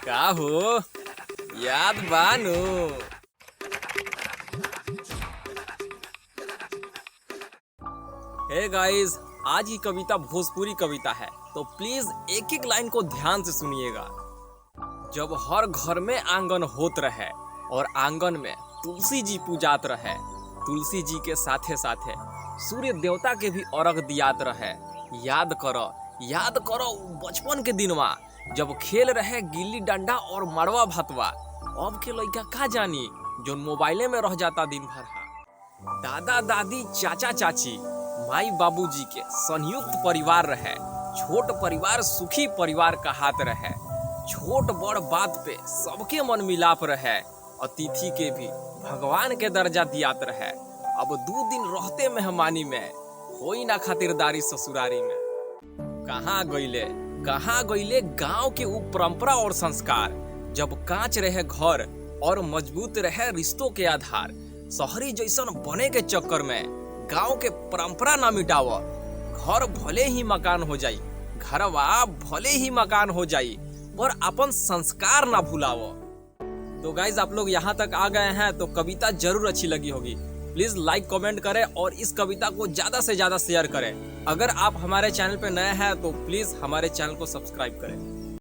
का हो याद बानू। हे गाइस, आज की कविता भोजपुरी कविता है, तो प्लीज एक एक लाइन को ध्यान से सुनिएगा। जब हर घर में आंगन होत रहे और आंगन में तुलसी जी पूजात रहे, तुलसी जी के साथे साथे सूर्य देवता के भी अर्घ दियात रहे। याद करो बचपन के दिनवा जब खेल रहे गिल्ली डंडा और मड़वा भातवा। अब के लड़का का जानी जो मोबाइले में रह जाता दिन भर। दादा दादी चाचा चाची माई बाबूजी के संयुक्त परिवार रहे। छोट परिवार सुखी परिवार कहात रहे। छोट बड़ बात पे सबके मन मिलाप रहे। अतिथि के भी भगवान के दर्जा दियात रहे। अब 2 दिन रहते मेहमानी में, होई ना खातिरदारी ससुरारी में। कहाँ गईले गांव के उ परंपरा और संस्कार। जब कांच रहे घर और मजबूत रहे रिश्तों के आधार। शहरी जैसन बने के चक्कर में गांव के परंपरा ना मिटाव। घर भले ही मकान हो जाई, घरवा भले ही मकान हो जाई, पर अपन संस्कार ना भुलाव। तो गाइज, आप लोग यहाँ तक आ गए हैं तो कविता जरूर अच्छी लगी होगी। प्लीज लाइक कमेंट करें और इस कविता को ज्यादा से ज्यादा शेयर करें। अगर आप हमारे चैनल पे नए हैं तो प्लीज हमारे चैनल को सब्सक्राइब करें।